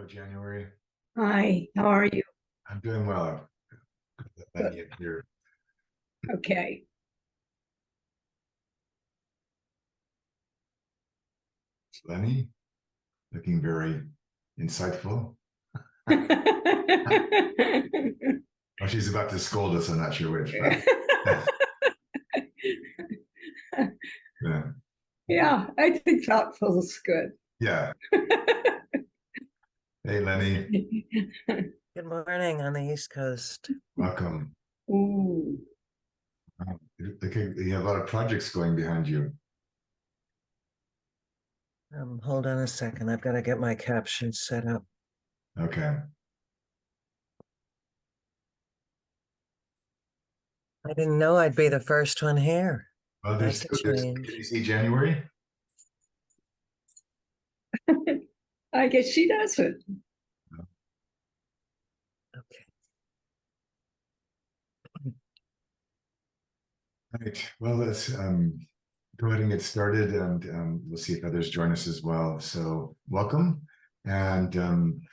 January. Hi, how are you? I'm doing well. Let me in here. Okay. It's Lenny, looking very insightful. Oh, she's about to scold us. I'm not sure which. Yeah. Yeah, I think thoughtful is good. Yeah. Hey, Lenny. Good morning on the East Coast. Welcome. Ooh. Okay, you have a lot of projects going behind you. Hold on a second. I've got to get my captions set up. Okay. I didn't know I'd be the first one here. Well, That's a change. can you see January? I guess she doesn't. Okay. All right. Well, let's go ahead and get started, and we'll see if others join us as well. So welcome. And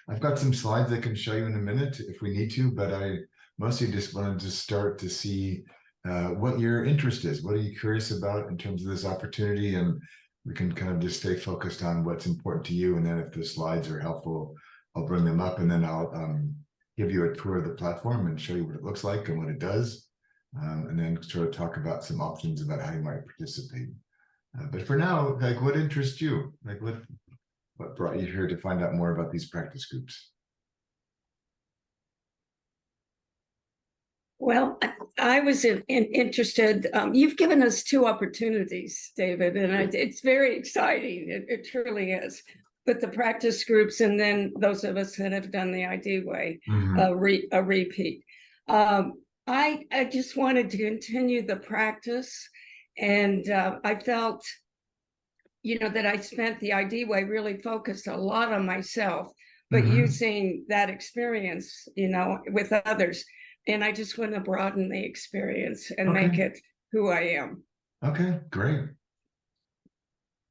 I've got some slides I can show you in a minute if we need to, but I mostly just wanted to start to see what your interest is. What are you curious about in terms of this opportunity? And we can kind of just stay focused on what's important to you. And then if the slides are helpful, I'll bring them up, and then I'll give you a tour of the platform and show you what it looks like and what it does. And then sort of talk about some options about how you might participate. But for now, like, what interests you? Like, what brought you here to find out more about these practice groups? Well, I was interested. You've given us two opportunities, David, and it's very exciting. It truly is. But the practice groups, and then those of us that have done the ID way, a repeat. I just wanted to continue the practice, and I felt, that I spent the ID way really focused a lot on myself, but using that experience, with others. And I just want to broaden the experience and make it who I am. Okay, great.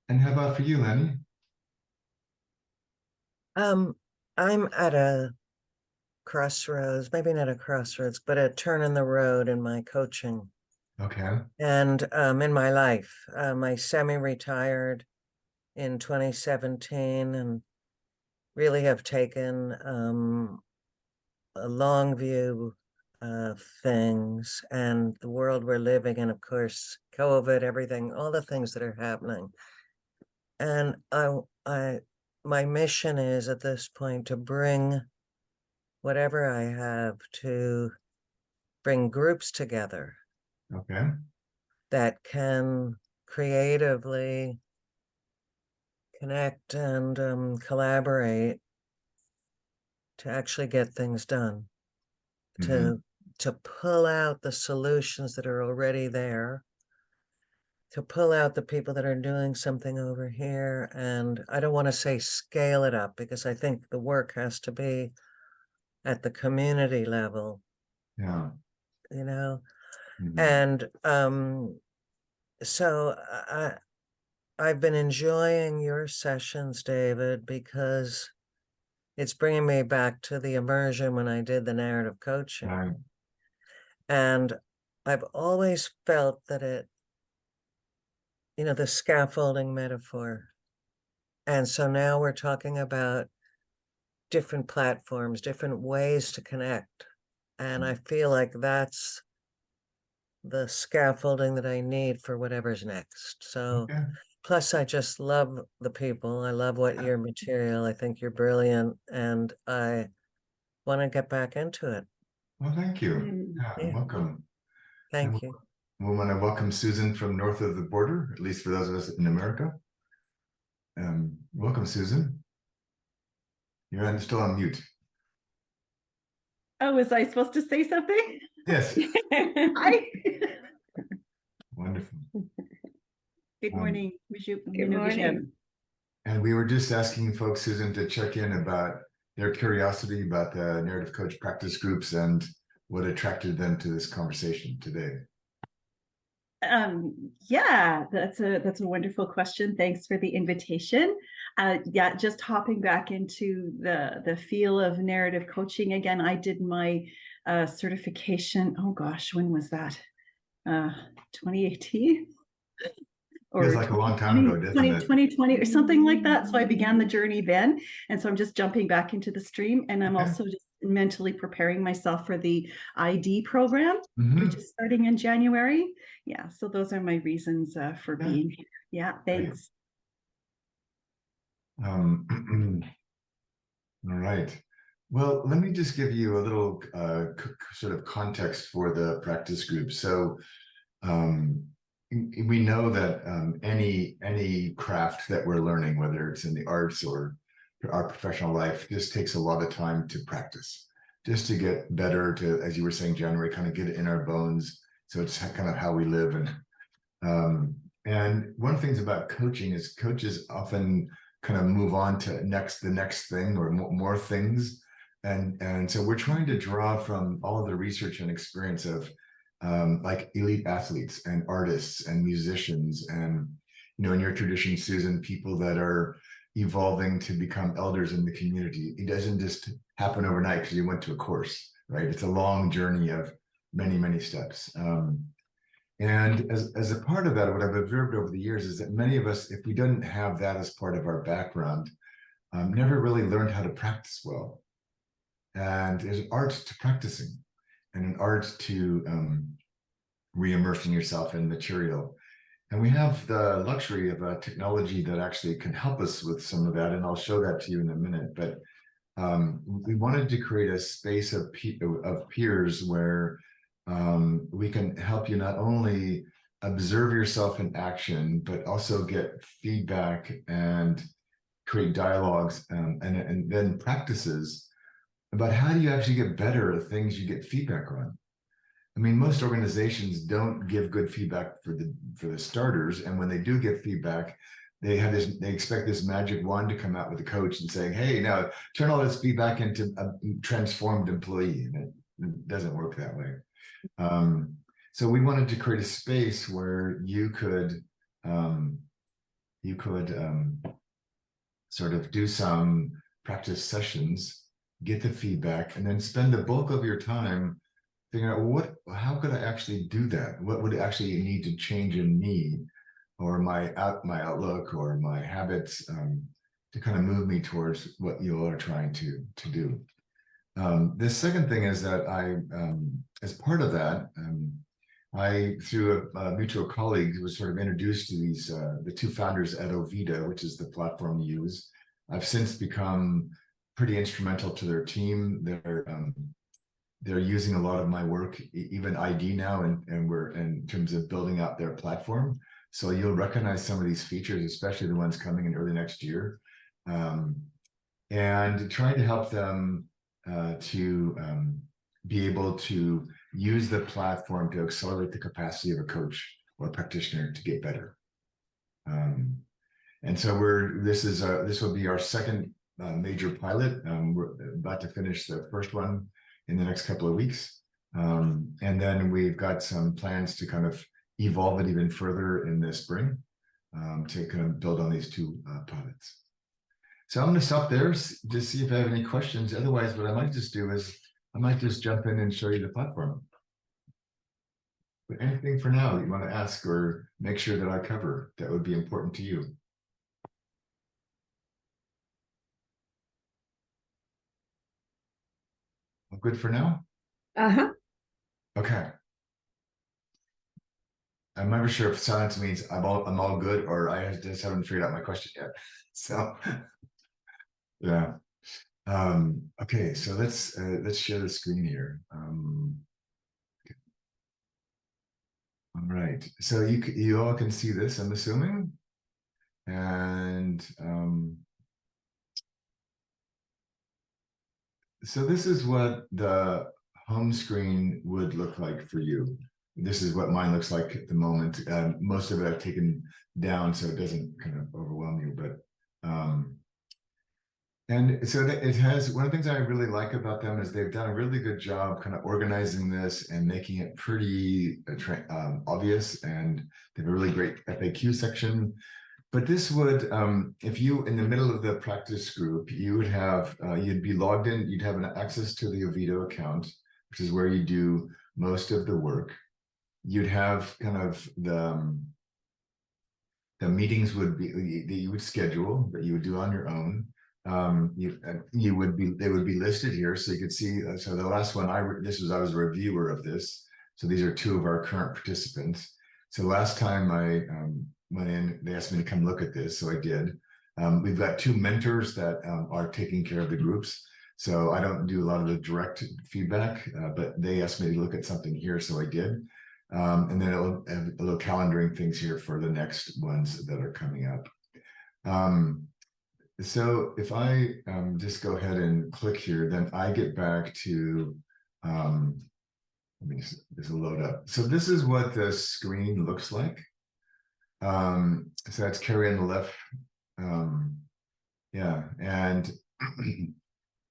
And how about for you, Lenny? I'm at a crossroads, maybe not a crossroads, but a turn in the road in my coaching. Okay. And in my life, I semi-retired in 2017 and really have taken a long view of things and the world we're living in, of course, COVID, everything, all the things that are happening. And my mission is at this point to bring whatever I have to bring groups together. Okay. That can creatively connect and collaborate to actually get things done, to pull out the solutions that are already there, to pull out the people that are doing something over here. And I don't want to say scale it up, because I think the work has to be at the community level. Yeah. And so I've been enjoying your sessions, David, because it's bringing me back to the immersion when I did the narrative coaching. Right. And I've always felt that the scaffolding metaphor. And so now we're talking about different platforms, different ways to connect. And I feel like that's the scaffolding that I need for whatever's next. So plus I just love the people. I love your material. I think you're brilliant, and I want to get back into it. Well, thank you. Yeah. Welcome. Thank you. We want to welcome Susan from north of the border, at least for those of us in America. Welcome, Susan. You're still on mute. Oh, was I supposed to say something? Yes. Hi. Wonderful. Good morning. Good morning. And we were just asking folks, Susan, to check in about their curiosity about the narrative coach practice groups and what attracted them to this conversation today. Yeah, that's a wonderful question. Thanks for the invitation. Yeah, just hopping back into the feel of narrative coaching again. I did my certification. Oh gosh, when was that? 2018 or Feels like a long time ago, doesn't it? 2020 or something like that. So I began the journey then. And so I'm just jumping back into the stream. And I'm Okay. also just mentally preparing myself for the ID program, Mhm. which is starting in January. Yeah. So those are my reasons for Yeah. being here. Yeah. Thanks. All right. Well, let me just give you a little sort of context for the practice group. So we know that any craft that we're learning, whether it's in the arts or our professional life, this takes a lot of time to practice, just to get better, to, as you were saying, January, kind of get it in our bones. So it's kind of how we live. And one of the things about coaching is coaches often kind of move on to the next thing or more things. And so we're trying to draw from all of the research and experience of like elite athletes and artists and musicians and, you know, in your tradition, Susan, people that are evolving to become elders in the community. It doesn't just happen overnight because you went to a course, right? It's a long journey of many, many steps. And as a part of that, what I've observed over the years is that many of us, if we didn't have that as part of our background, never really learned how to practice well. And there's an art to practicing and an art to re-immersing yourself in material. And we have the luxury of a technology that actually can help us with some of that. And I'll show that to you in a minute. But we wanted to create a space of peers where we can help you not only observe yourself in action, but also get feedback and create dialogues and then practices about how do you actually get better at things you get feedback on. I mean, most organizations don't give good feedback for the starters, and when they do give feedback, they expect this magic wand to come out with a coach and saying, "Hey, now turn all this feedback into a transformed employee," and it doesn't work that way. So we wanted to create a space where you could sort of do some practice sessions, get the feedback, and then spend the bulk of your time figuring out how could I actually do that? What would actually need to change in me or my outlook or my habits to kind of move me towards what you all are trying to do. The second thing is that as part of that, I, through a mutual colleague, was sort of introduced to these, the two founders at Ovida, which is the platform we use. I've since become pretty instrumental to their team. They're using a lot of my work, even ID now, and we're in terms of building out their platform. So you'll recognize some of these features, especially the ones coming in early next year, and trying to help them to be able to use the platform to accelerate the capacity of a coach or a practitioner to get better. And so this will be our second major pilot. We're about to finish the first one in the next couple of weeks. And then we've got some plans to kind of evolve it even further in the spring to kind of build on these two pilots. So I'm going to stop there to see if I have any questions. Otherwise, what I might just do is I might just jump in and show you the platform. But anything for now you want to ask or make sure that I cover that would be important to you? Good for now? Uh-huh. Okay. I'm never sure if silence means I'm all good or I just haven't figured out my question yet. So yeah. Okay, so let's share the screen here. Okay. All right. So you all can see this, I'm assuming. And so this is what the home screen would look like for you. This is what mine looks like at the moment. Most of it I've taken down so it doesn't kind of overwhelm you, but and so it has, one of the things I really like about them is they've done a really good job kind of organizing this and making it pretty obvious, and they have a really great FAQ section. but this would, if you, in the middle of the practice group, you would have, you'd be logged in, you'd have an access to the Oviedo account, which is where you do most of the work. You'd have kind of the meetings would be that you would schedule, that you would do on your own. You would be, they would be listed here, so you could see. So the last one I was a reviewer of this. So these are two of our current participants. So last time I went in, they asked me to come look at this, so I did. We've got two mentors that are taking care of the groups. So I don't do a lot of the direct feedback, but they asked me to look at something here, so I did. And then it'll have a little calendaring things here for the next ones that are coming up. So if I just go ahead and click here, then I get back to, let me just load up. So this is what the screen looks like. So that's Carrie on the left. Yeah,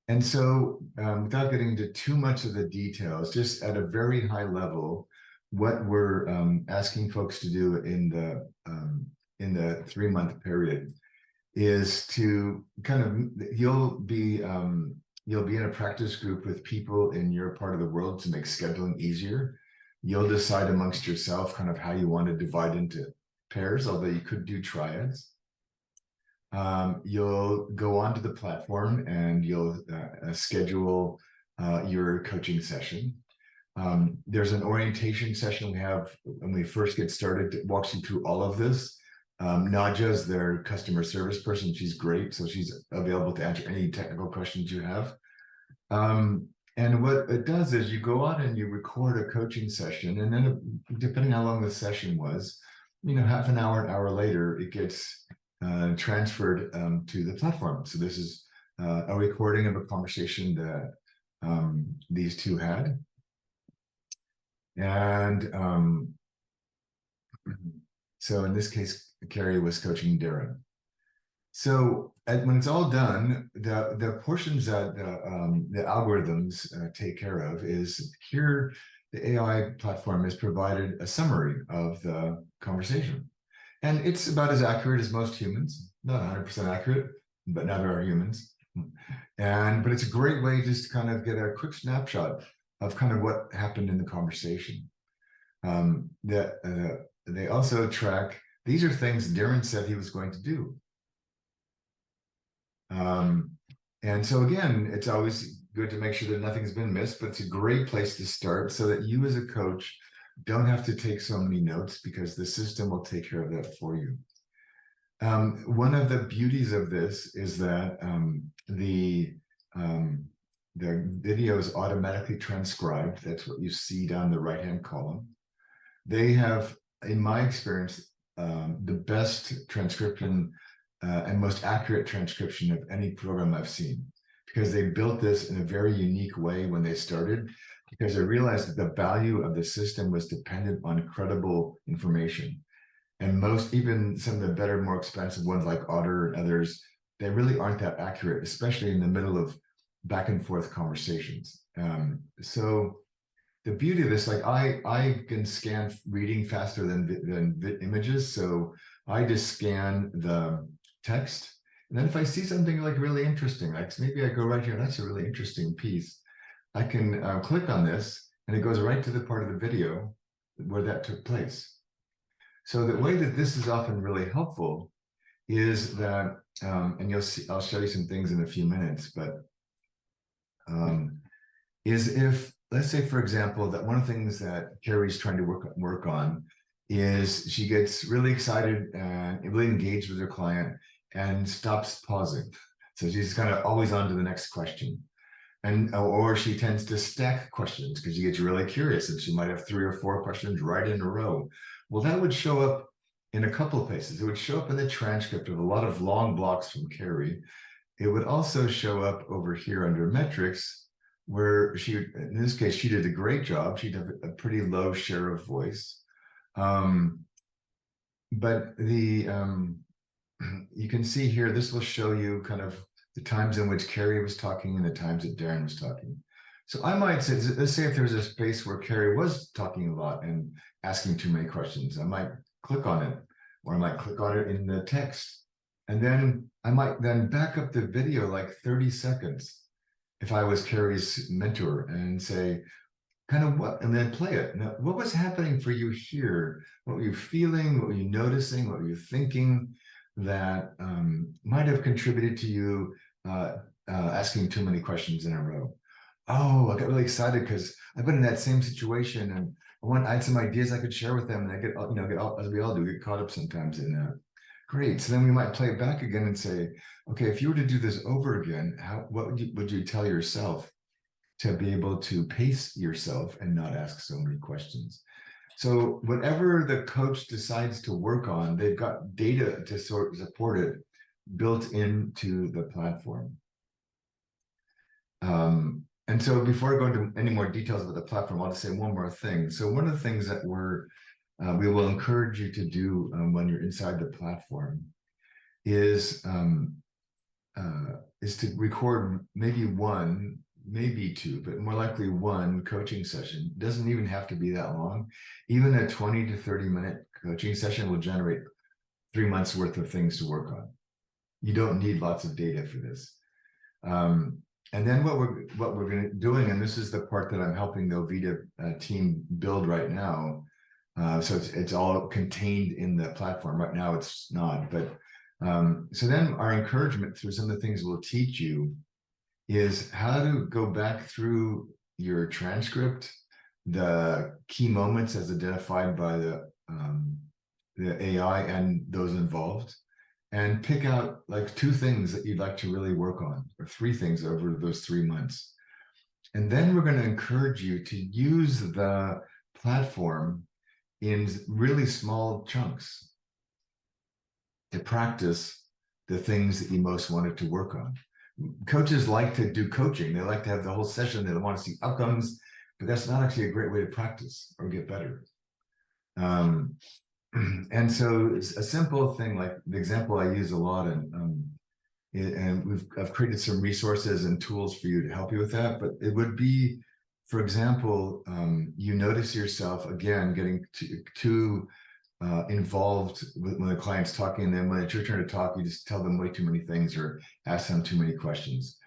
and so without getting into too much of the details, just at a very high level, what we're asking folks to do in the 3-month period is to kind of, you'll be in a practice group with people in your part of the world to make scheduling easier. You'll decide amongst yourself kind of how you want to divide into pairs, although you could do triads. You'll go onto the platform and you'll schedule your coaching session. There's an orientation session we have when we first get started that walks you through all of this. Nadja's their customer service person. She's great. So she's available to answer any technical questions you have. And what it does is you go on and you record a coaching session. And then depending how long the session was, half an hour later, it gets transferred to the platform. So this is a recording of a conversation that these two had. And so in this case, Carrie was coaching Darren. So when it's all done, the portions that the algorithms take care of is here, the AI platform has provided a summary of the conversation. And it's about as accurate as most humans, not 100% accurate, but neither are humans. But it's a great way just to kind of get a quick snapshot of kind of what happened in the conversation. They also track, these are things Darren said he was going to do. And so again, it's always good to make sure that nothing's been missed, but it's a great place to start so that you as a coach don't have to take so many notes because the system will take care of that for you. One of the beauties of this is that the video is automatically transcribed. That's what you see down the right-hand column. They have, in my experience, the best transcription and most accurate transcription of any program I've seen, because they built this in a very unique way when they started, because they realized that the value of the system was dependent on credible information. And even some of the better, more expensive ones like Otter and others, they really aren't that accurate, especially in the middle of back and forth conversations. So the beauty of this, like I can scan reading faster than images. So I just scan the text. And then if I see something like really interesting, like maybe I go right here, that's a really interesting piece. I can click on this and it goes right to the part of the video where that took place. So the way that this is often really helpful is that, and you'll see, I'll show you some things in a few minutes, but is if, let's say, for example, that one of the things that Carrie's trying to work on is she gets really excited and really engaged with her client and stops pausing. So she's kind of always on to the next question. Or she tends to stack questions because she gets really curious and she might have 3 or 4 questions right in a row. Well, that would show up in a couple of places. It would show up in the transcript of a lot of long blocks from Carrie. It would also show up over here under metrics, where she, in this case, she did a great job. She'd have a pretty low share of voice. But you can see here, this will show you kind of the times in which Carrie was talking and the times that Darren was talking. So I might say, let's say if there's a space where Carrie was talking a lot and asking too many questions, I might click on it. or I might click on it in the text. And then I might then back up the video like 30 seconds if I was Carrie's mentor and say, kind of what, and then play it. Now, what was happening for you here? What were you feeling? What were you noticing? What were you thinking that might have contributed to you asking too many questions in a row? Oh, I got really excited because I've been in that same situation, and I had some ideas I could share with them, and I get, as we all do, get caught up sometimes in that. Great. So then we might play it back again and say, okay, if you were to do this over again, what would you tell yourself to be able to pace yourself and not ask so many questions? So whatever the coach decides to work on, they've got data to sort of support it built into the platform. And so before I go into any more details about the platform, I'll just say one more thing. So one of the things that we will encourage you to do when you're inside the platform is to record maybe one, maybe two, but more likely one coaching session. It doesn't even have to be that long. Even a 20 to 30-minute coaching session will generate 3 months worth of things to work on. You don't need lots of data for this. And then what we're doing, and this is the part that I'm helping the Ovita team build right now. So it's all contained in the platform. Right now it's not, but so then our encouragement through some of the things we'll teach you is how to go back through your transcript, the key moments as identified by the AI and those involved, and pick out like 2 things that you'd like to really work on, or 3 things over those 3 months. And then we're going to encourage you to use the platform in really small chunks to practice the things that you most wanted to work on. Coaches like to do coaching. They like to have the whole session. They want to see outcomes, but that's not actually a great way to practice or get better. And so it's a simple thing, like the example I use a lot, and I've created some resources and tools for you to help you with that. But it would be, for example, you notice yourself again getting too involved when the client's talking, and then when it's your turn to talk, you just tell them way too many things or ask them too many questions.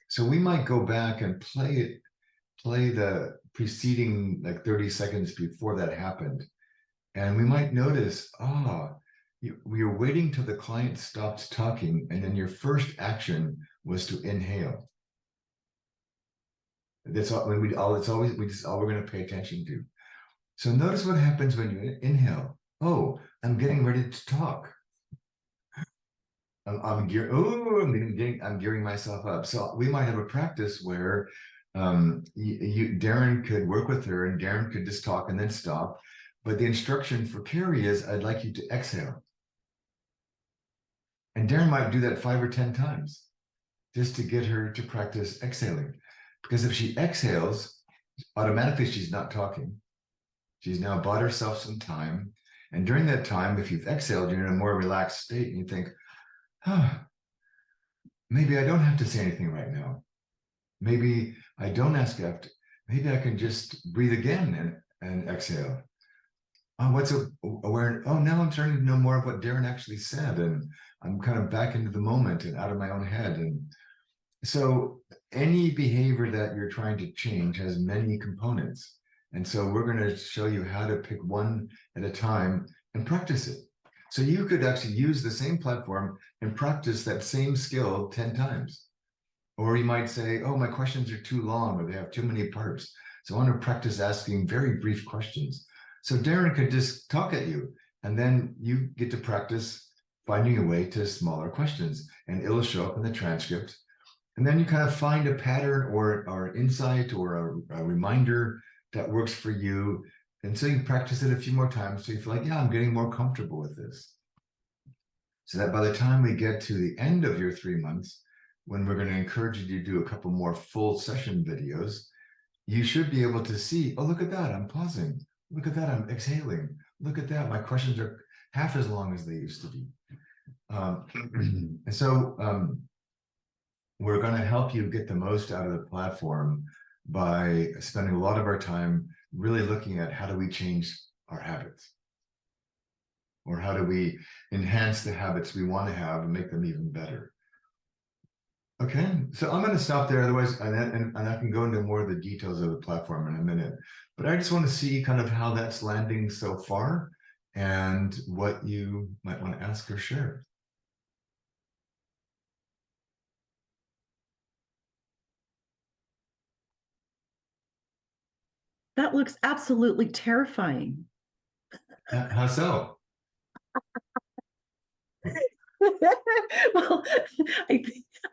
So we might go back and play the preceding like 30 seconds before that happened. And we might notice, we were waiting till the client stopped talking, and then your first action was to inhale. That's all. It's always all we're going to pay attention to. So notice what happens when you inhale. Oh, I'm getting ready to talk. I'm gearing myself up. So we might have a practice where Darren could work with her, and Darren could just talk and then stop. But the instruction for Carrie is, I'd like you to exhale. And Darren might do that 5 or 10 times just to get her to practice exhaling. Because if she exhales, automatically she's not talking. She's now bought herself some time. And during that time, if you've exhaled, you're in a more relaxed state, and you think, maybe I don't have to say anything right now. Maybe I don't ask after. Maybe I can just breathe again and exhale. Oh, now I'm starting to know more of what Darren actually said, and I'm kind of back into the moment and out of my own head. And so any behavior that you're trying to change has many components. And so we're going to show you how to pick one at a time and practice it. So you could actually use the same platform and practice that same skill 10 times. Or you might say, oh, my questions are too long, or they have too many parts. So I want to practice asking very brief questions. So Darren could just talk at you, and then you get to practice finding a way to smaller questions, and it'll show up in the transcript. And then you kind of find a pattern or an insight or a reminder that works for you. And so you practice it a few more times so you feel like, yeah, I'm getting more comfortable with this. So that by the time we get to the end of your 3 months, when we're going to encourage you to do a couple more full session videos, you should be able to see, oh, look at that, I'm pausing. Look at that, I'm exhaling. Look at that, my questions are half as long as they used to be. We're going to help you get the most out of the platform by spending a lot of our time really looking at how do we change our habits. Or how do we enhance the habits we want to have and make them even better? Okay, so I'm going to stop there. Otherwise, and I can go into more of the details of the platform in a minute. But I just want to see kind of how that's landing so far and what you might want to ask or share. That looks absolutely terrifying. How so? Well, I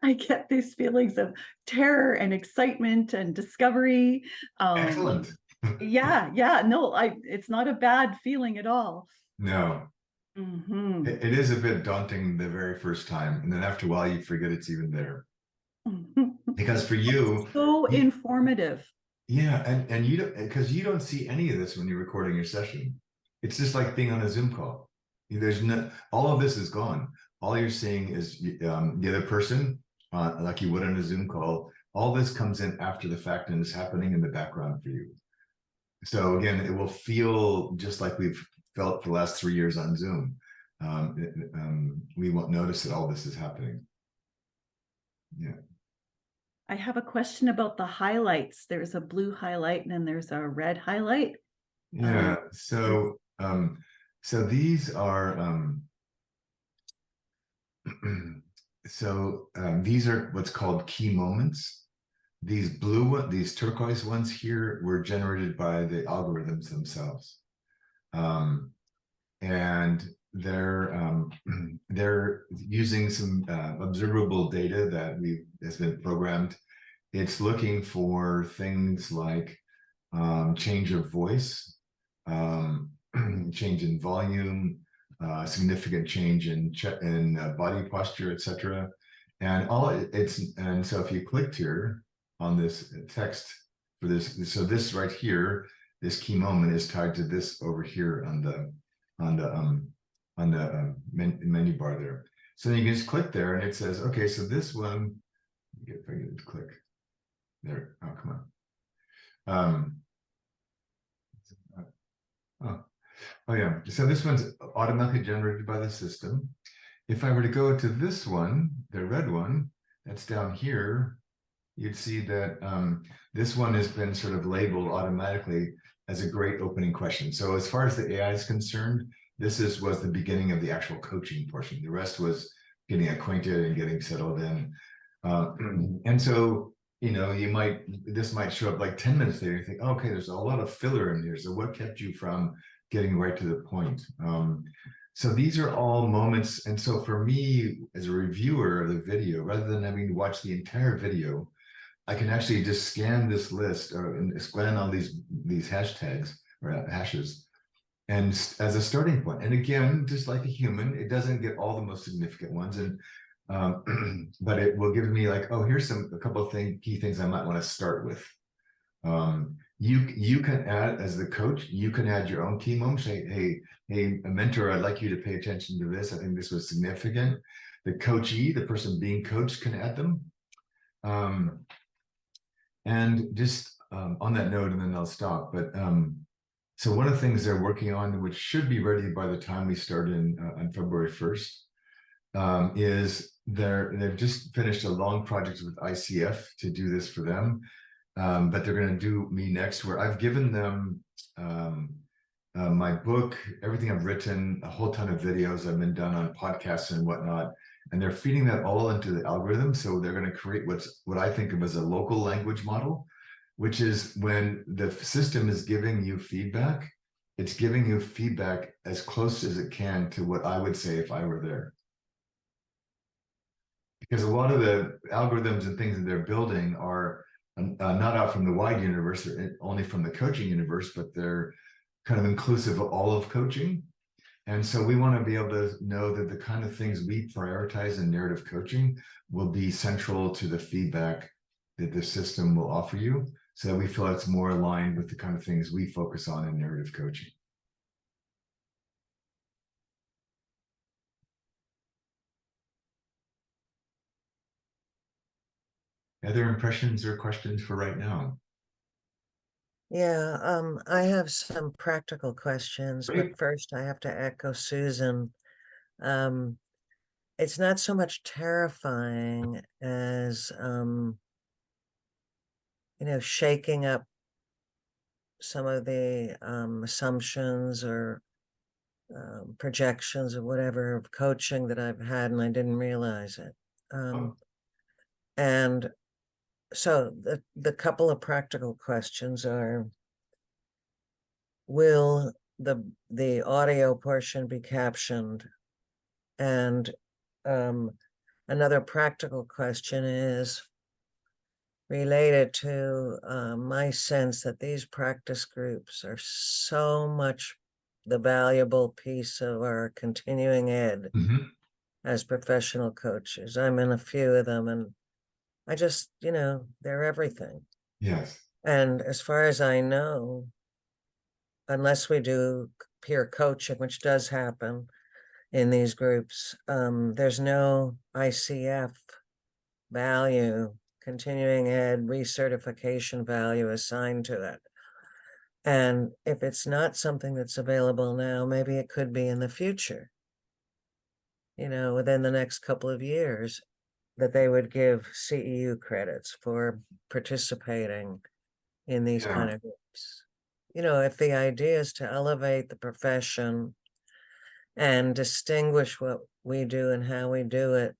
I get these feelings of terror and excitement and discovery. Excellent. Yeah, no, it's not a bad feeling at all. No, Mhm. it is a bit daunting the very first time, and then after a while you forget it's even there. Because for you, So you informative. yeah, and you don't, because you don't see any of this when you're recording your session. It's just like being on a Zoom call. There's no, all of this is gone. All you're seeing is the other person, like you would on a Zoom call. All this comes in after the fact and is happening in the background for you. So again, it will feel just like we've felt for the last 3 years on Zoom. We won't notice that all this is happening. Yeah. I have a question about the highlights. There's a blue highlight and then there's a red highlight. Yeah. So these are these are what's called key moments. These turquoise ones here were generated by the algorithms themselves. And they're using some observable data that has been programmed. It's looking for things like change of voice, change in volume, significant change in body posture, etc. And so if you clicked here on this text for this, so this right here, this key moment is tied to this over here on the menu bar there. So then you can just click there and it says, okay, so this one, if I get it to click there. Oh, come on. Oh, oh yeah. So this one's automatically generated by the system. If I were to go to this one, the red one, that's down here, you'd see that this one has been sort of labeled automatically as a great opening question. So as far as the AI is concerned, this was the beginning of the actual coaching portion. The rest was getting acquainted and getting settled in. And so, this might show up like 10 minutes later. You think, okay, there's a lot of filler in here. So what kept you from getting right to the point? So these are all moments. And so for me, as a reviewer of the video, rather than having to watch the entire video, I can actually just scan this list and scan all these hashtags or hashes and as a starting point. And again, just like a human, it doesn't get all the most significant ones. And but it will give me like, oh, here's a couple of key things I might want to start with. You can add, as the coach, you can add your own key moments. Hey, a mentor, I'd like you to pay attention to this. I think this was significant. The coachee, the person being coached, can add them. And just on that note, and then I'll stop. But so one of the things they're working on, which should be ready by the time we start on February 1st, is they've just finished a long project with ICF to do this for them. But they're going to do me next, where I've given them my book, everything I've written, a whole ton of videos I've been done on podcasts and whatnot, and they're feeding that all into the algorithm. So they're going to create what I think of as a local language model, which is when the system is giving you feedback, it's giving you feedback as close as it can to what I would say if I were there. Because a lot of the algorithms and things that they're building are not out from the wide universe, they're only from the coaching universe, but they're kind of inclusive of all of coaching. And so we want to be able to know that the kind of things we prioritize in narrative coaching will be central to the feedback that the system will offer you, so that we feel it's more aligned with the kind of things we focus on in narrative coaching. Other impressions or questions for right now? Yeah, I have some practical questions, Great. but first I have to echo Susan. It's not so much terrifying as, shaking up some of the assumptions or projections or whatever of coaching that I've had, and I didn't realize it. Oh, And so the couple of practical questions are, will the audio portion be captioned? And another practical question is related to my sense that these practice groups are so much the valuable piece of our continuing ed mhm. as professional coaches. I'm in a few of them, and I just, they're everything. Yes. And as far as I know, unless we do peer coaching, which does happen in these groups, there's no ICF value, continuing ed recertification value assigned to it. And if it's not something that's available now, maybe it could be in the future, within the next couple of years, that they would give CEU credits for participating in these Yeah. kind of groups. If the idea is to elevate the profession and distinguish what we do and how we do it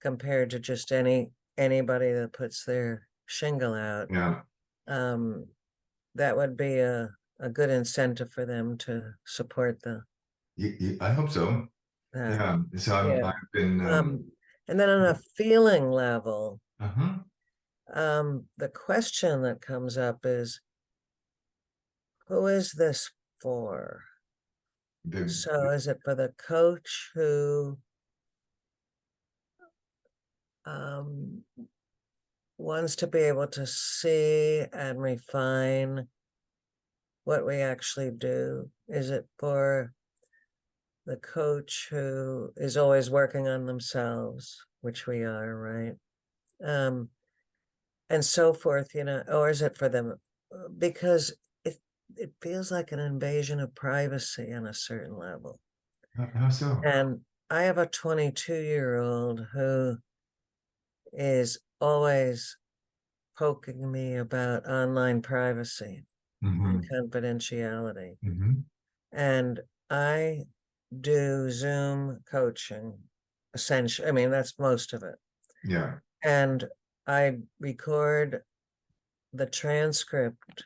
compared to just anybody that puts their shingle out, Yeah. that would be a good incentive for them to support I hope so. that. Yeah. So Yeah. I've been, And then on a feeling level, uh-huh. the question that comes up is, who is this for? So is it for the coach who wants to be able to see and refine what we actually do? Is it for the coach who is always working on themselves, which we are, right? And so forth, or is it for them? Because it feels like an invasion of privacy on a certain level. How so? And I have a 22-year-old who is always poking me about online privacy and Mm-hmm. confidentiality. Mm-hmm. And I do Zoom coaching, essentially. I mean, that's most of it. Yeah. And I record the transcript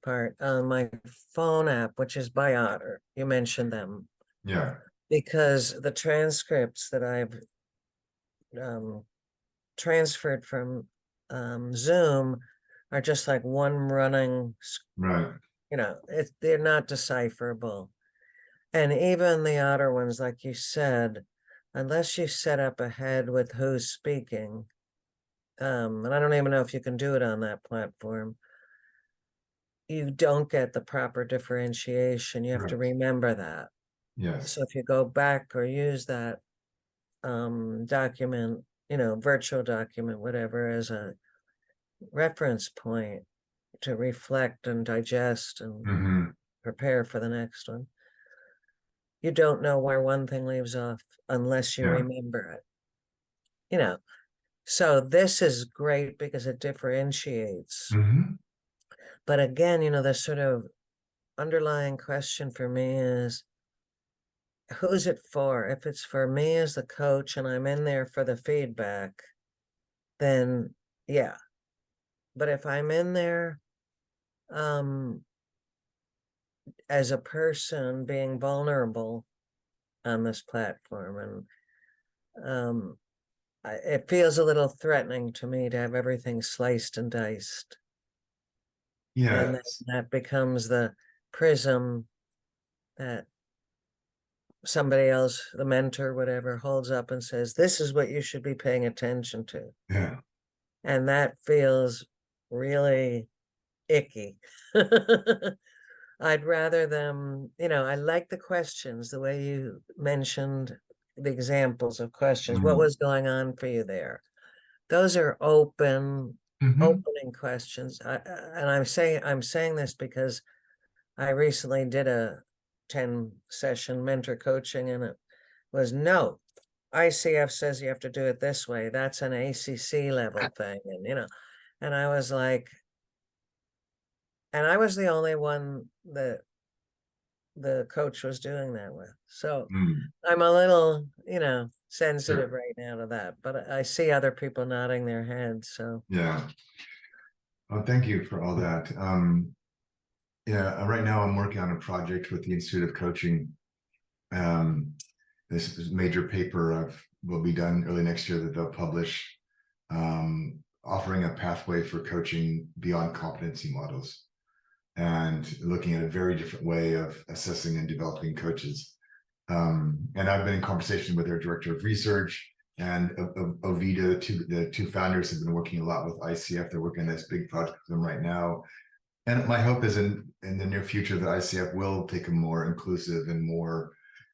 part on my phone app, which is by Otter. You mentioned them. Yeah. Because the transcripts that I've transferred from Zoom are just like one running, Right. they're not decipherable. And even the Otter ones, like you said, unless you set up ahead with who's speaking, and I don't even know if you can do it on that platform, you don't get the proper differentiation. You have to Correct. remember that. Yes. So if you go back or use that document, virtual document, whatever, as a reference point to reflect and digest and Mm-hmm. prepare for the next one, you don't know where one thing leaves off unless you Yeah. remember it. So this is great because it differentiates. Mm-hmm. But again, the sort of underlying question for me is, who's it for? If it's for me as the coach and I'm in there for the feedback, then yeah. But if I'm in there as a person being vulnerable on this platform, and it feels a little threatening to me to have everything sliced and diced. And then Yes. that becomes the prism that somebody else, the mentor, whatever, holds up and says, this is what you should be paying attention to. Yeah. And that feels really icky. I'd rather them, I like the questions, the way you mentioned the examples of questions. What Mm. was going on for you there? Those are open, Mhm. opening questions. And I'm saying this because I recently did a 10 session mentor coaching, and it was no, ICF says you have to do it this way. That's an ACC level thing. And I was like, and I was the only one that the coach was doing that with. So Mm, I'm a little, sensitive sure. right now to that, but I see other people nodding their heads. So Yeah. Oh, thank you for all that. Yeah, right now I'm working on a project with the Institute of Coaching. This major paper will be done early next year that they'll publish, offering a pathway for coaching beyond competency models and looking at a very different way of assessing and developing coaches. And I've been in conversation with their director of research and Ovida. The two founders have been working a lot with ICF. They're working on this big project with them right now. And my hope is in the near future that ICF will take a more inclusive and more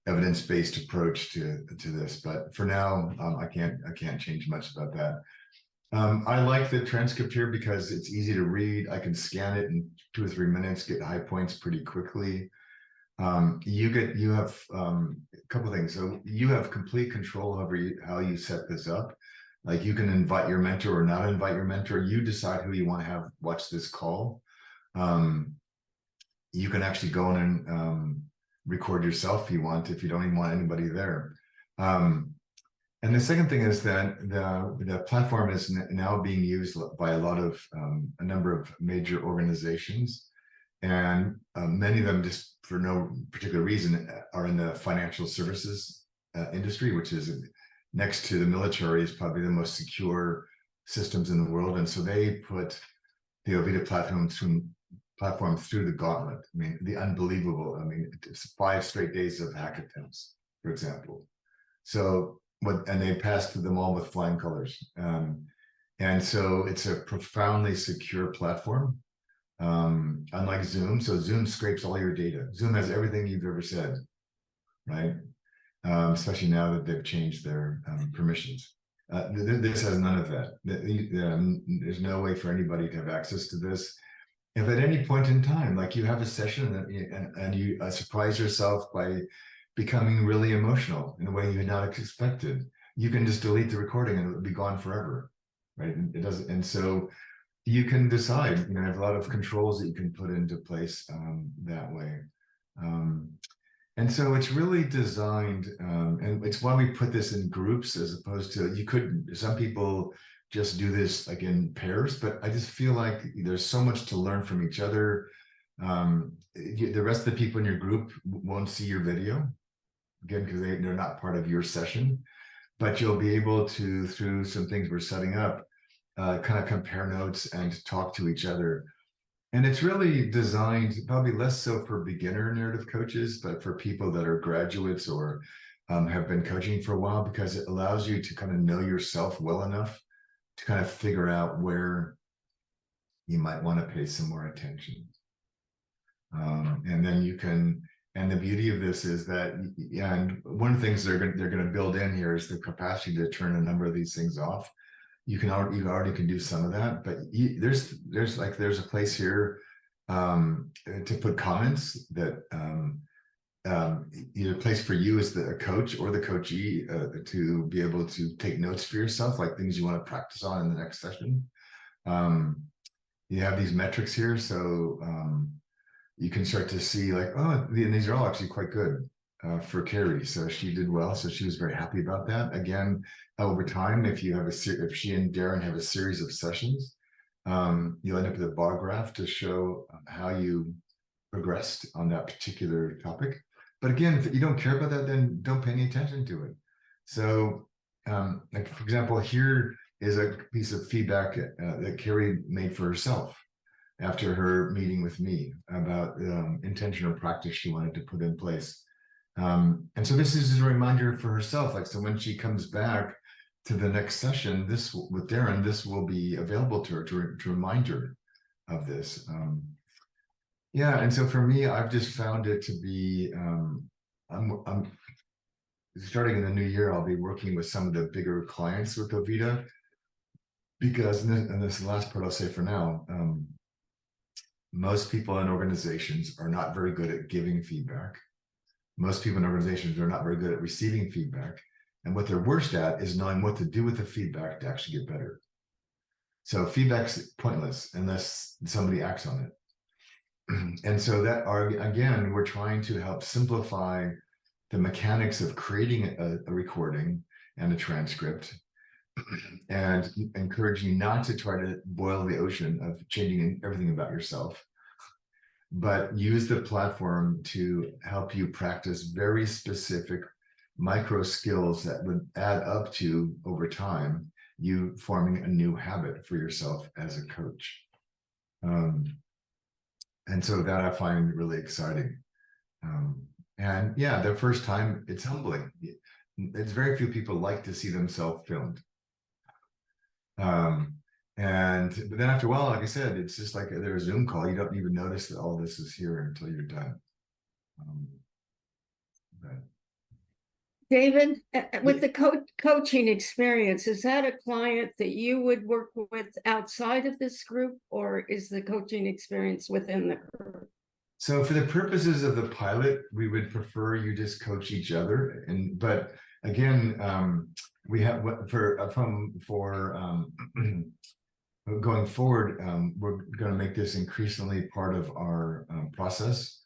evidence-based approach to this. But for now, I can't change much about that. I like the transcript here because it's easy to read. I can scan it in 2 or 3 minutes, get high points pretty quickly. You have a couple things. So you have complete control over how you set this up. Like you can invite your mentor or not invite your mentor. You decide who you want to have watch this call. You can actually go in and record yourself if you want, if you don't even want anybody there. And the second thing is that the platform is now being used by a number of major organizations, and many of them, just for no particular reason, are in the financial services industry, which is next to the military is probably the most secure systems in the world. And so they put the Ovida platform through the gauntlet. I mean, the unbelievable. I mean, it's 5 straight days of hack attempts, for example. So and they passed through them all with flying colors. And so it's a profoundly secure platform, unlike Zoom. So Zoom scrapes all your data. Zoom has everything you've ever said, right? Especially now that they've changed their permissions. This has none of that. There's no way for anybody to have access to this. If at any point in time, like you have a session and you surprise yourself by becoming really emotional in a way you had not expected, you can just delete the recording and it'll be gone forever, right? It doesn't, and so you can decide. You have a lot of controls that you can put into place that way. And so it's really designed, and it's why we put this in groups as opposed to, some people just do this like in pairs, but I just feel like there's so much to learn from each other. The rest of the people in your group won't see your video, again, because they're not part of your session, but you'll be able to, through some things we're setting up, kind of compare notes and talk to each other. And it's really designed probably less so for beginner narrative coaches, but for people that are graduates or have been coaching for a while, because it allows you to kind of know yourself well enough to kind of figure out where you might want to pay some more attention. And then you can, and the beauty of this is that, and one of the things they're going to build in here is the capacity to turn a number of these things off. You already can do some of that, but there's a place here to put comments that either place for you as the coach or the coachee to be able to take notes for yourself, like things you want to practice on in the next session. You have these metrics here, so you can start to see like, oh, these are all actually quite good for Carrie. So she did well. So she was very happy about that. Again, over time, if she and Darren have a series of sessions, you'll end up with a bar graph to show how you progressed on that particular topic. But again, if you don't care about that, then don't pay any attention to it. So, like for example, here is a piece of feedback that Carrie made for herself after her meeting with me about intentional practice she wanted to put in place. And so this is a reminder for herself. Like, so when she comes back to the next session, with Darren, this will be available to her to remind her of this. Yeah, and so for me, I've just found it to be, I'm starting in the new year, I'll be working with some of the bigger clients with Ovida. Because, and this is the last part I'll say for now, most people in organizations are not very good at giving feedback. Most people in organizations are not very good at receiving feedback. And what they're worst at is knowing what to do with the feedback to actually get better. So feedback's pointless unless somebody acts on it. And so that are, again, we're trying to help simplify the mechanics of creating a recording and a transcript, and encourage you not to try to boil the ocean of changing everything about yourself, but use the platform to help you practice very specific micro skills that would add up to, over time, you forming a new habit for yourself as a coach. And so that I find really exciting. And yeah, the first time it's humbling. It's very few people like to see themselves filmed. But then after a while, like I said, it's just like there's a Zoom call. You don't even notice that all this is here until you're done. But David, with the coaching experience, is that a client that you would work with outside of this group, or is the coaching experience within the group? so for the purposes of the pilot, we would prefer you just coach each other. But again, we have going forward, we're going to make this increasingly part of our process.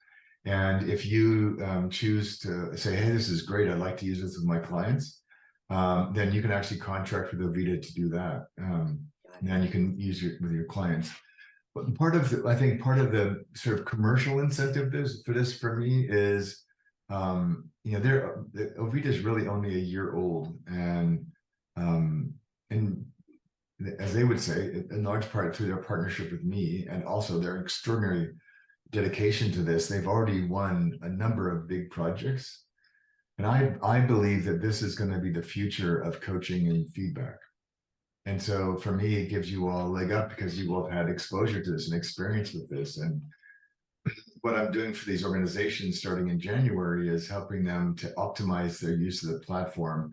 And if you choose to say, hey, this is great, I'd like to use this with my clients, then you can actually contract with Ovita to do that. And then you can use it with your clients. But I think part of the sort of commercial incentive for me is, Ovita is really only a year old, and as they would say, in large part through their partnership with me and also their extraordinary dedication to this, they've already won a number of big projects. And I believe that this is going to be the future of coaching and feedback. And so for me, it gives you all a leg up because you will have had exposure to this and experience with this. And what I'm doing for these organizations starting in January is helping them to optimize their use of the platform,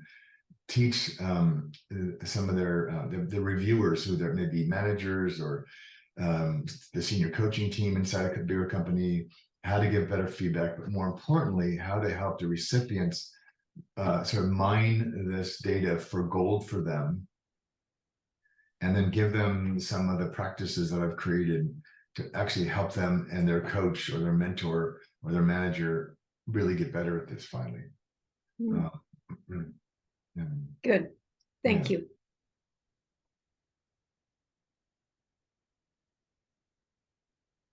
teach some of the reviewers, who there may be managers or the senior coaching team inside a bigger company, how to give better feedback, but more importantly, how to help the recipients sort of mine this data for gold for them, and then give them some of the practices that I've created to actually help them and their coach or their mentor or their manager really get better at this finally. Good. Thank you.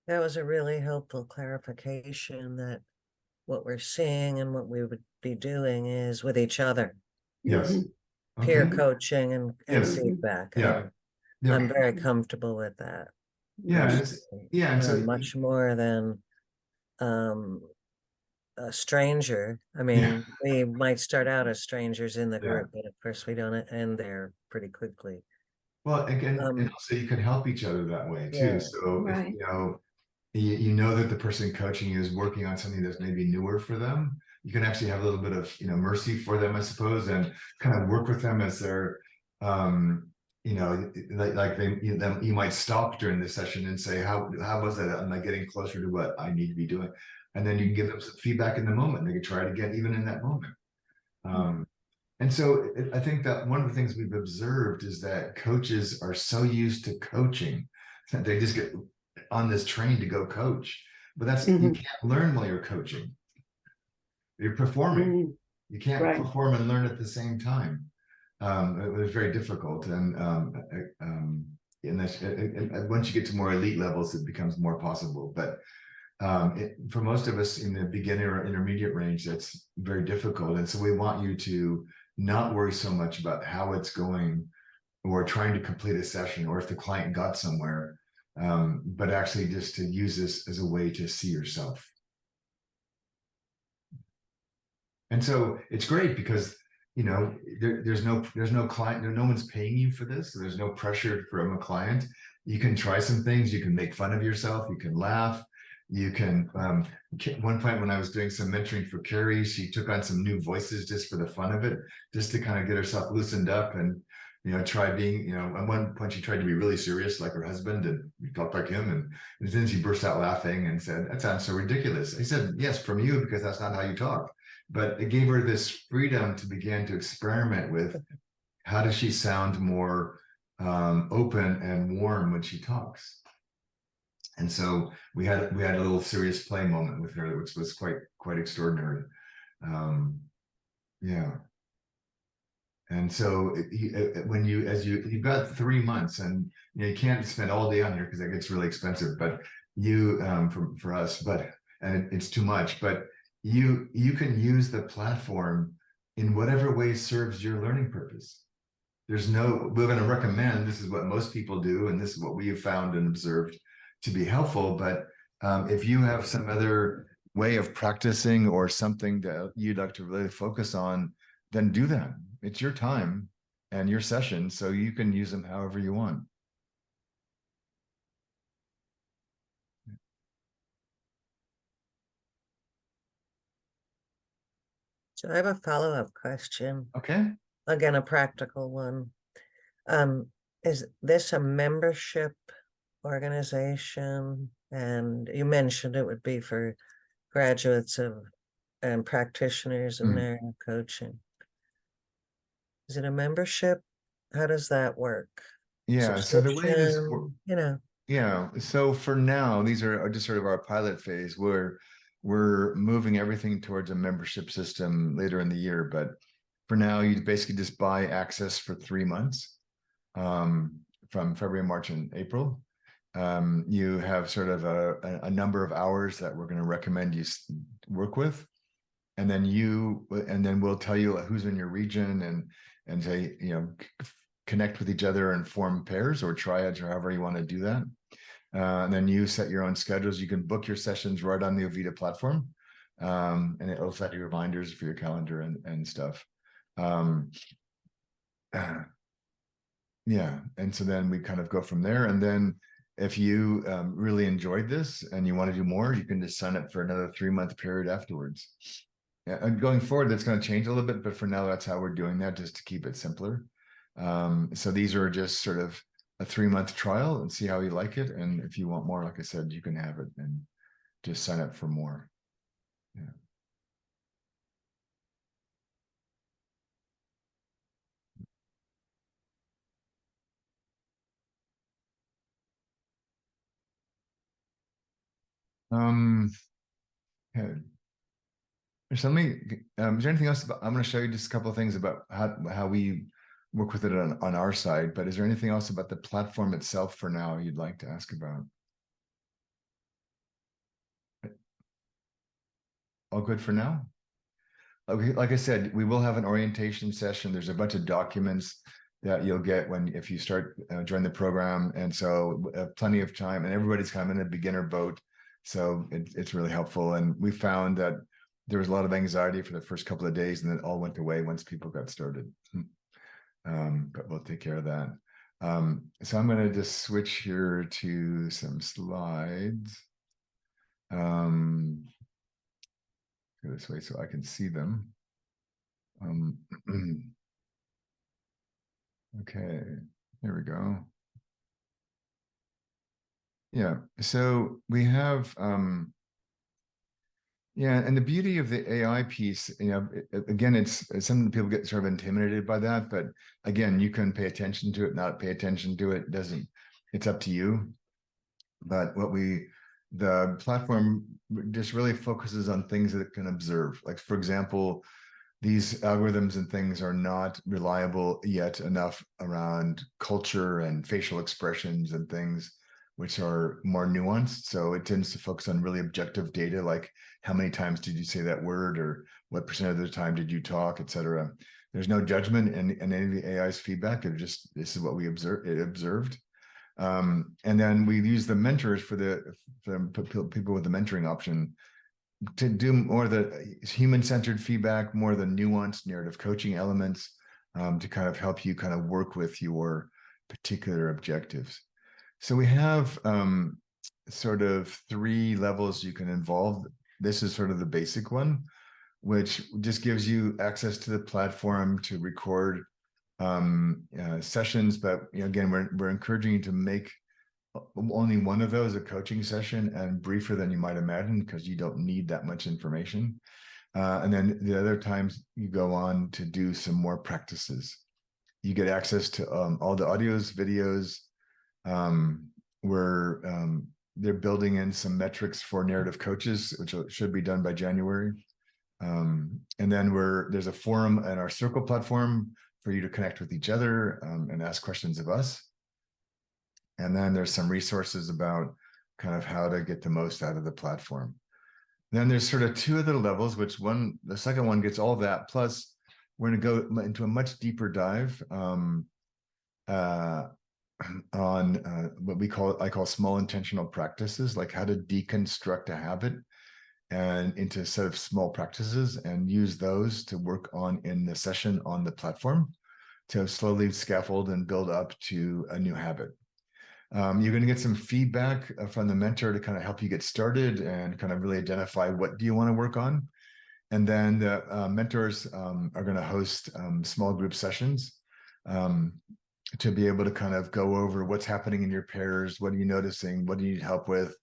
That was a really helpful clarification that what we're seeing and what we would be doing is with each other. Yes. Peer Okay. coaching and Yes. feedback. Yeah. I'm very comfortable with that. Yeah. And so much more than a stranger. I mean, we might start out as strangers in the group, but of course we don't end there pretty quickly. Well, again, and also you can help each other that way too. Yeah. So Right. if you know that the person coaching you is working on something that's maybe newer for them, you can actually have a little bit of mercy for them, I suppose, and kind of work with them as they're you might stop during the session and say, how was that? Am I getting closer to what I need to be doing? And then you can give them some feedback in the moment. They can try it again, even in that moment. And so I think that one of the things we've observed is that coaches are so used to coaching that they just get on this train to go coach. But that's you can't learn while you're coaching. You're performing. You can't perform and learn at the same time. It was very difficult, and once you get to more elite levels, it becomes more possible. But for most of us in the beginner or intermediate range, that's very difficult. And so we want you to not worry so much about how it's going or trying to complete a session or if the client got somewhere, but actually just to use this as a way to see yourself. And so it's great because there's no client, no one's paying you for this. So there's no pressure from a client. You can try some things. You can make fun of yourself. You can laugh. You can, one point when I was doing some mentoring for Carrie, she took on some new voices just for the fun of it, just to kind of get herself loosened up. And try being, at one point she tried to be really serious like her husband and we talked like him. And then she burst out laughing and said, that sounds so ridiculous. I said, yes, from you, because that's not how you talk. But it gave her this freedom to begin to experiment with how does she sound more open and warm when she talks. And so we had a little serious play moment with her, which was quite extraordinary. Yeah. And so when you've got 3 months, and you can't spend all day on here because that gets really expensive, but for us, and it's too much, but you can use the platform in whatever way serves your learning purpose. We're going to recommend, this is what most people do, and this is what we have found and observed to be helpful. But if you have some other way of practicing or something that you'd like to really focus on, then do that. It's your time and your session, so you can use them however you want. So I have a follow-up question. Okay. Again, a practical one. Is this a membership organization? And you mentioned it would be for graduates and practitioners of narrative coaching. Is it a membership? How does that work? Yeah. So the way this Subscription, Yeah. So for now, these are just sort of our pilot phase where we're moving everything towards a membership system later in the year. But for now, you basically just buy access for 3 months, from February, March, and April. You have sort of a number of hours that we're going to recommend you work with. And then we'll tell you who's in your region and say, connect with each other and form pairs or triads or however you want to do that. And then you set your own schedules. You can book your sessions right on the Ovida platform. And it'll set you reminders for your calendar and stuff. Yeah. And so then we kind of go from there. And then if you really enjoyed this and you want to do more, you can just sign up for another 3-month period afterwards. Yeah, and going forward, that's going to change a little bit, but for now, that's how we're doing that, just to keep it simpler. So these are just sort of a 3-month trial and see how you like it. And if you want more, like I said, you can have it and just sign up for more. Yeah. Okay. So let me, is there anything else I'm going to show you just a couple of things about how we work with it on our side, but is there anything else about the platform itself for now you'd like to ask about? All good for now? Okay, like I said, we will have an orientation session. There's a bunch of documents that you'll get if you start join the program, and so plenty of time. And everybody's kind of in a beginner boat, so it's really helpful. And we found that there was a lot of anxiety for the first couple of days, and it all went away once people got started. But we'll take care of that. So I'm going to just switch here to some slides. This way so I can see them. Okay, there we go. Yeah, so we have, yeah, and the beauty of the AI piece, again, it's some people get sort of intimidated by that, but again, you can pay attention to it, not pay attention to it. It's up to you. But the platform just really focuses on things that it can observe. Like, for example, these algorithms and things are not reliable yet enough around culture and facial expressions and things, which are more nuanced. So it tends to focus on really objective data, like how many times did you say that word, or what percent of the time did you talk, et cetera. There's no judgment in any of the AI's feedback. This is what we observed. And then we use the mentors for people with the mentoring option to do more of the human-centered feedback, more of the nuanced narrative coaching elements, to kind of help you kind of work with your particular objectives. So we have sort of 3 levels you can involve. This is sort of the basic one, which just gives you access to the platform to record sessions, but again, we're encouraging you to make only one of those a coaching session and briefer than you might imagine, because you don't need that much information. And then the other times you go on to do some more practices. You get access to all the audios, videos. They're building in some metrics for narrative coaches, which should be done by January. And then there's a forum in our Circle platform for you to connect with each other and ask questions of us. And then there's some resources about kind of how to get the most out of the platform. Then there's sort of two other levels, the second one gets all that, plus we're going to go into a much deeper dive on what I call small intentional practices, like how to deconstruct a habit and into a set of small practices and use those to work on in the session on the platform to slowly scaffold and build up to a new habit. You're going to get some feedback from the mentor to kind of help you get started and kind of really identify what do you want to work on. And then the mentors are going to host small group sessions to be able to kind of go over what's happening in your pairs, what are you noticing, what do you need help with,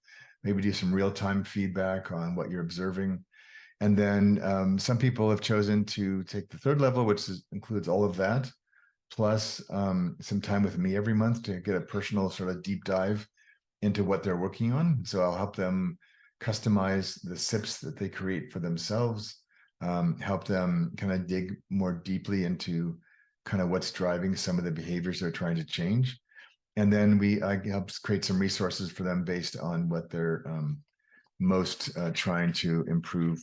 maybe do some real-time feedback on what you're observing. And then some people have chosen to take the third level, which includes all of that, plus some time with me every month to get a personal sort of deep dive into what they're working on. So I'll help them customize the SIPs that they create for themselves, help them kind of dig more deeply into kind of what's driving some of the behaviors they're trying to change. And then I help create some resources for them based on what they're most trying to improve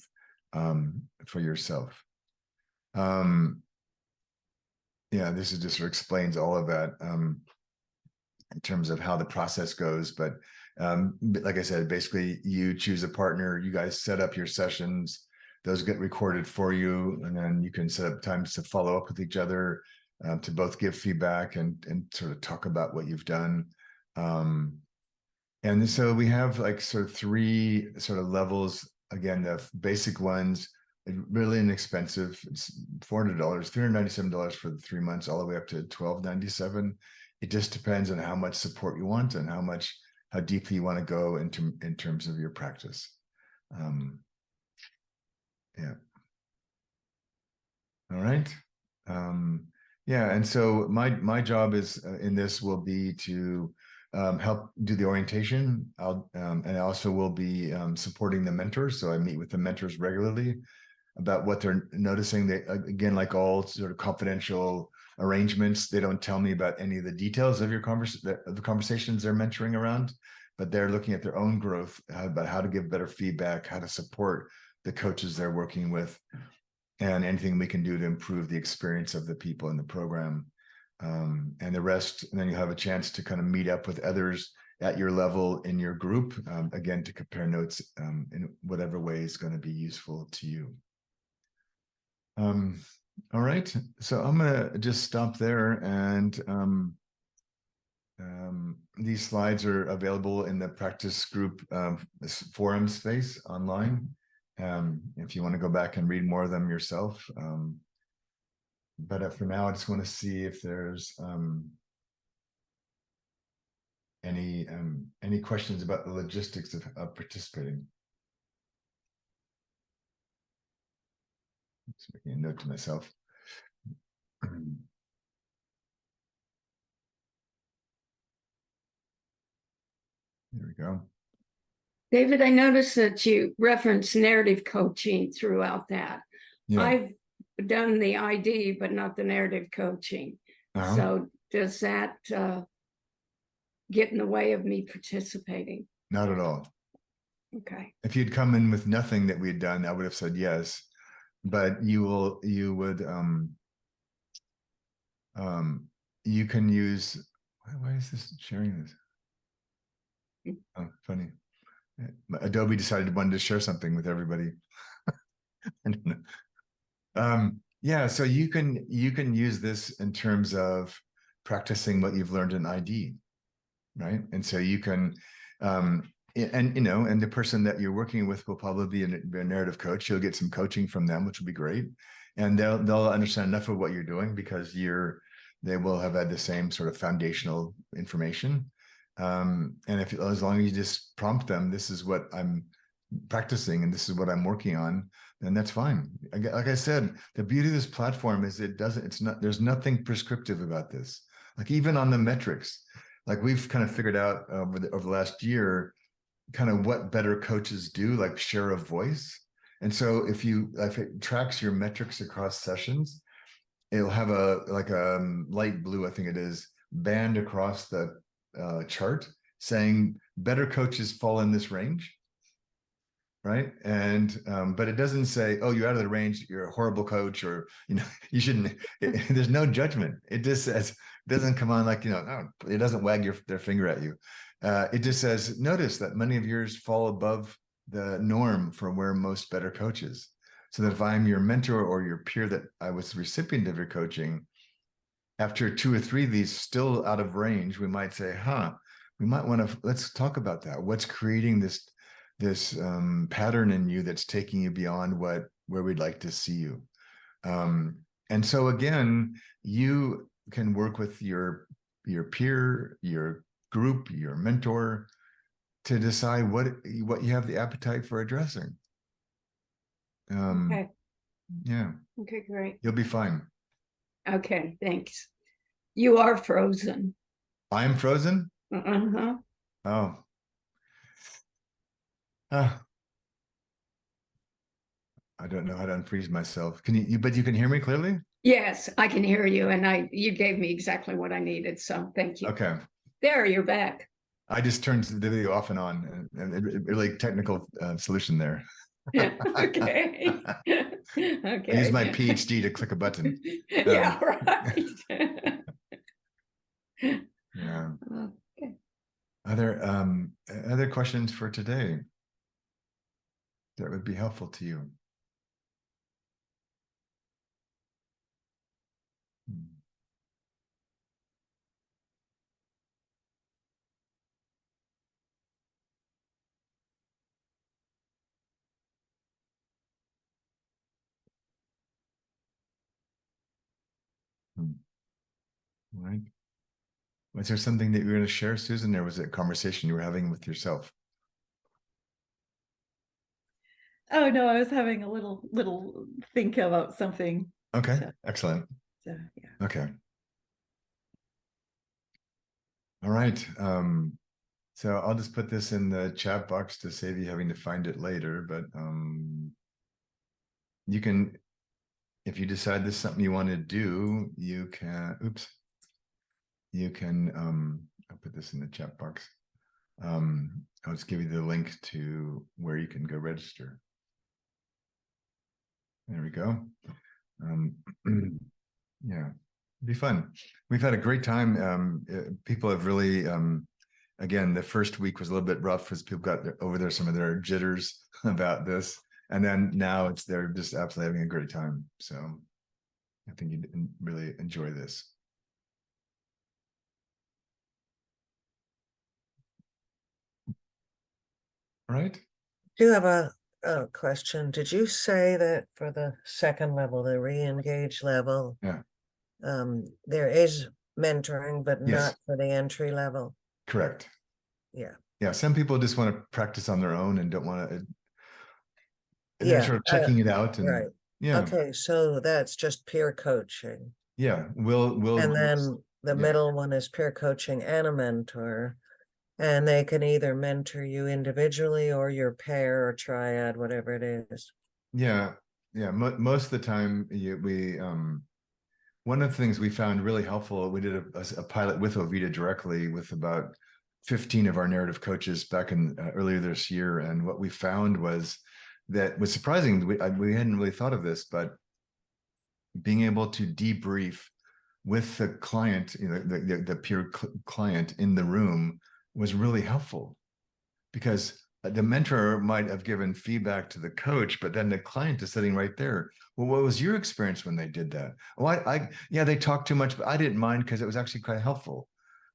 for yourself. Yeah, this is just explains all of that in terms of how the process goes. But like I said, basically you choose a partner, you guys set up your sessions, those get recorded for you, and then you can set up times to follow up with each other, to both give feedback and sort of talk about what you've done. And so we have like sort of three sort of levels. Again, the basic ones, really inexpensive. It's $400, $397 for the 3 months, all the way up to $1,297. It just depends on how much support you want and how deeply you want to go in terms of your practice. Yeah. All right. Yeah, and so my job is in this will be to help do the orientation. And I also will be supporting the mentors. So I meet with the mentors regularly about what they're noticing. They, again, like all sort of confidential arrangements, they don't tell me about any of the details of the conversations they're mentoring around, but they're looking at their own growth, about how to give better feedback, how to support the coaches they're working with, and anything we can do to improve the experience of the people in the program. And the rest, and then you have a chance to kind of meet up with others at your level in your group, again, to compare notes in whatever way is going to be useful to you. All right, so I'm going to just stop there, and these slides are available in the practice group forum space online. If you want to go back and read more of them yourself. But for now, I just want to see if there's any questions about the logistics of participating. Just making a note to myself. There we go. David, I noticed that you reference narrative coaching throughout that. Yeah. I've done the ID, but not the narrative coaching. So does that get in the way of me participating? Not at all. Okay. If you'd come in with nothing that we had done, I would have said yes. But you would you can use, why is this sharing this? Oh, funny. Adobe decided wanted to share something with everybody. I don't know. Yeah, so you can use this in terms of practicing what you've learned in ID, right? And so you can, and the person that you're working with will probably be a narrative coach. You'll get some coaching from them, which will be great, and they'll understand enough of what you're doing because you're they will have had the same sort of foundational information. And if as long as you just prompt them, this is what I'm practicing and this is what I'm working on, then that's fine. Like I said, the beauty of this platform is there's nothing prescriptive about this. Like even on the metrics, like we've kind of figured out over the last year, kind of what better coaches do, like share of voice. And so if it tracks your metrics across sessions, it'll have a light blue, I think it is, band across the chart saying better coaches fall in this range. Right. And but it doesn't say, oh, you're out of the range, you're a horrible coach, or you shouldn't. There's no judgment. It just says, it doesn't come on like, no, it doesn't wag their finger at you. It just says, notice that many of yours fall above the norm for where most better coaches. So that if I'm your mentor or your peer that I was the recipient of your coaching, after 2 or 3 of these still out of range, we might say, we might want to, let's talk about that. What's creating this pattern in you that's taking you beyond where we'd like to see you. And so again, you can work with your peer, your group, your mentor to decide what you have the appetite for addressing. Okay. Yeah. Okay, great. You'll be fine. Okay, thanks. You are frozen. I'm frozen? Uh-huh. Oh. I don't know how to unfreeze myself. Can you but you can hear me clearly? Yes, I can hear you, and you gave me exactly what I needed, so thank you. Okay. There, you're back. I just turned the video off and on, and really technical solution there. Okay. I use my PhD to click a button. Yeah, right. Yeah. Okay. Other questions for today that would be helpful to you? All right. Was there something that you were going to share, Susan, or was it a conversation you were having with yourself? Oh no, I was having a little think about something. Okay, So, excellent. yeah. Okay. All right. So I'll just put this in the chat box to save you having to find it later, but you can, if you decide this is something you want to do, you can, I'll put this in the chat box. I'll just give you the link to where you can go register. There we go. Yeah, it'd be fun. We've had a great time. People have really, again, the first week was a little bit rough as people got over some of their jitters about this. And then now they're just absolutely having a great time. So I think you'd really enjoy this. All right. Do you have a question? Did you say that for the second level, the re-engage level, Yeah. there is mentoring, but Yes. not for the entry level? Correct. Yeah. Yeah. Some people just want to practice on their own and don't want to. And Yeah, they're sort of checking it out. And right. yeah. Okay, so that's just peer coaching. Yeah. We'll And then the yeah. middle one is peer coaching and a mentor. And they can either mentor you individually or your pair or triad, whatever it is. Yeah. Yeah. Most of the time we one of the things we found really helpful, we did a pilot with Ovita directly with about 15 of our narrative coaches back in earlier this year. And what we found was that was surprising. We hadn't really thought of this, but being able to debrief with the client, the peer client in the room was really helpful, because the mentor might have given feedback to the coach, but then the client is sitting right there. Well, what was your experience when they did that? Oh, yeah, they talked too much, but I didn't mind because it was actually quite helpful.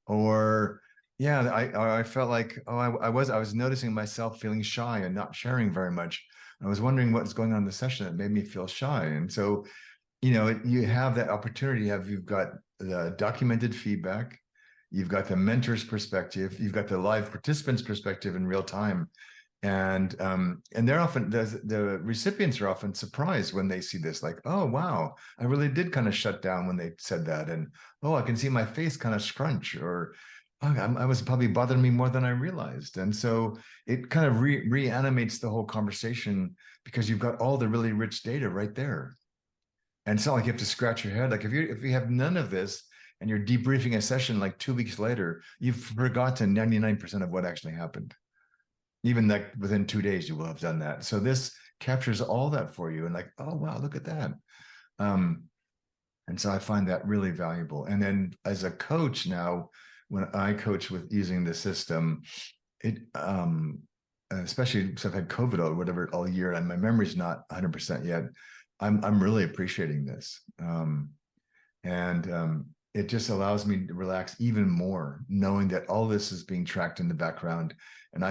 Or yeah, I felt like, oh, I was noticing myself feeling shy and not sharing very much. I was wondering what was going on in the session that made me feel shy. And so, you have that opportunity. You've got the documented feedback, you've got the mentor's perspective, you've got the live participants' perspective in real time. And they're often, the recipients are often surprised when they see this, like, oh wow, I really did kind of shut down when they said that, and oh, I can see my face kind of scrunch, or oh, I was probably bothering me more than I realized. And so it kind of reanimates the whole conversation, because you've got all the really rich data right there. And it's not like you have to scratch your head. Like if you have none of this and you're debriefing a session like 2 weeks later, you've forgotten 99% of what actually happened. Even like within 2 days, you will have done that. So this captures all that for you, and like, oh wow, look at that. And so I find that really valuable. And then as a coach now, when I coach with using the system, it especially because I've had COVID or whatever all year, and my memory's not 100% yet. I'm really appreciating this. It just allows me to relax even more, knowing that all this is being tracked in the background, and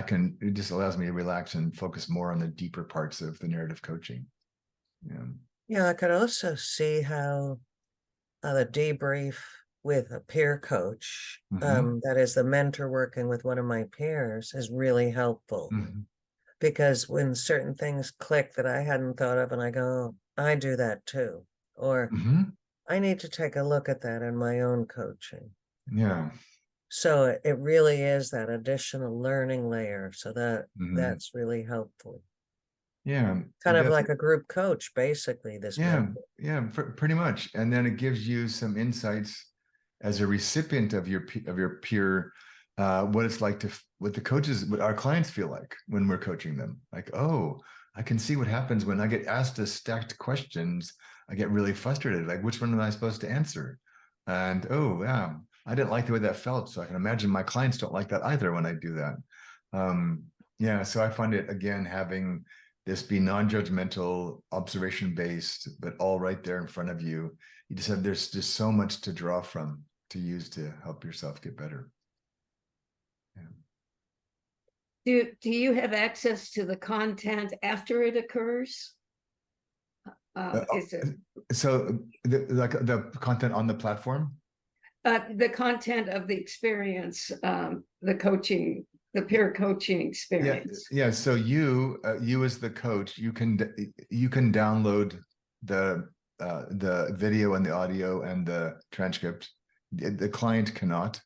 it just allows me to relax and focus more on the deeper parts of the narrative coaching. Yeah, I could also see how the debrief with a peer coach, that is the mentor working with one of my peers, is really helpful. Because when certain things click that I hadn't thought of, and I go, oh, I do that too. Or I need to take a look at that in my own coaching. Yeah. So it really is that additional learning layer. So that's really helpful. Yeah. Kind of like a group coach, basically. Pretty much. And then it gives you some insights as a recipient of your peer, what it's like what our clients feel like when we're coaching them. Like, oh, I can see what happens when I get asked a stacked questions. I get really frustrated. Like, which one am I supposed to answer? And oh, yeah, I didn't like the way that felt. So I can imagine my clients don't like that either when I do that. Yeah, so I find it, again, having this be non-judgmental, observation-based, but all right there in front of you. You just have, there's just so much to draw from, to use to help yourself get better. Do you have access to the content after it occurs? Is it so the content on the platform? The content of the experience, the peer coaching experience? Yeah. So you as the coach, you can download the video and the audio and the transcript. The client cannot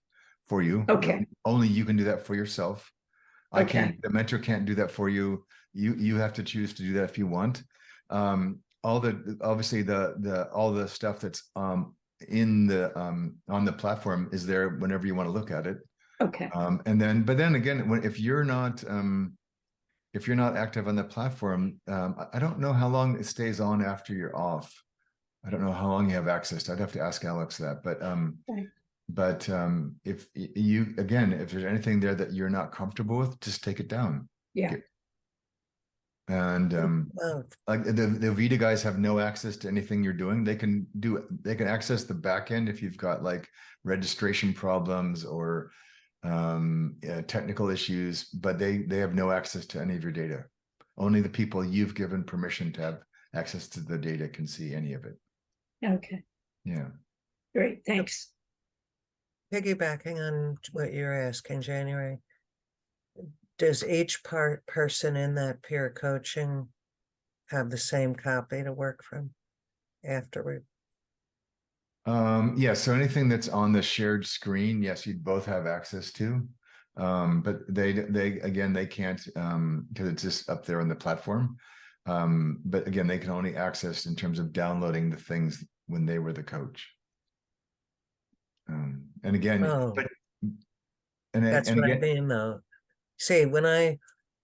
for you. Okay. Only you can do that for yourself. I Okay. can't, the mentor can't do that for you. You have to choose to do that if you want. All the stuff that's in the on the platform is there whenever you want to look at it. Okay. But then again, if you're not active on the platform, I don't know how long it stays on after you're off. I don't know how long you have access to. I'd have to ask Alex that. But Okay. if there's anything there that you're not comfortable with, just take it down. Yeah. And like the Vita guys have no access to anything you're doing. They can access the back end if you've got like registration problems or technical issues, but they have no access to any of your data. Only the people you've given permission to have access to the data can see any of it. Okay. Yeah. Great. Thanks. Piggybacking on what you're asking, January, does each person in that peer coaching have the same copy to work from afterward? Yeah, so anything that's on the shared screen, yes, you'd both have access to. But they can't because it's just up there on the platform. But again, they can only access in terms of downloading the things when they were the coach. And again, that's what I mean, though. See, when I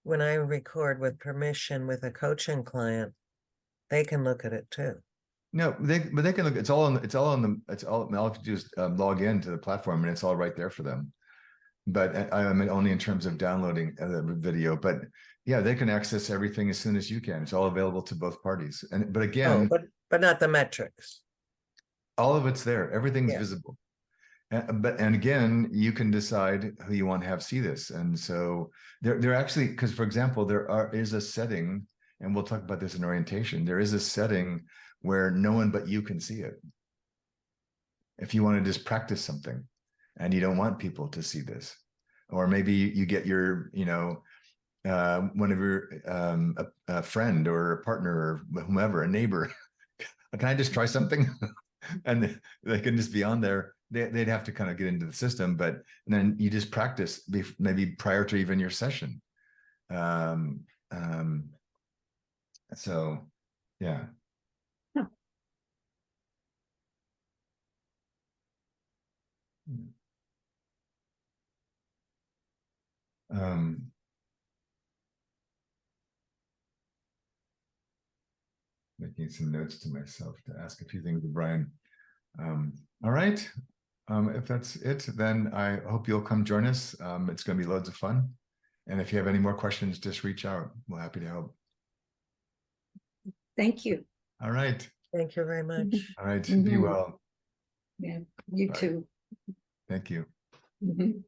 record with permission with a coaching client, they can look at it too. No, they can look. All I have to do is log in to the platform, and it's all right there for them. But I mean, only in terms of downloading the video. But yeah, they can access everything as soon as you can. It's all available to both parties. But again, but not the metrics. All of it's there. Everything's visible. And again, you can decide who you want to have see this. And so they're actually, because for example, is a setting, and we'll talk about this in orientation. There is a setting where no one but you can see it. if you want to just practice something and you don't want people to see this, or maybe you get your, one of your, a friend or a partner or whomever, a neighbor, can I just try something? And they can just be on there. They'd have to kind of get into the system, but then you just practice maybe prior to even your session. Um, um, so yeah. Huh. Um, Making some notes to myself to ask a few things to Brian. All right. If that's it, then I hope you'll come join us. It's going to be loads of fun. And if you have any more questions, just reach out. We're happy to help. Thank you. All right. Thank you very much. All right. Be Mhm. well. Yeah, you Bye. too. Thank you. Mhm.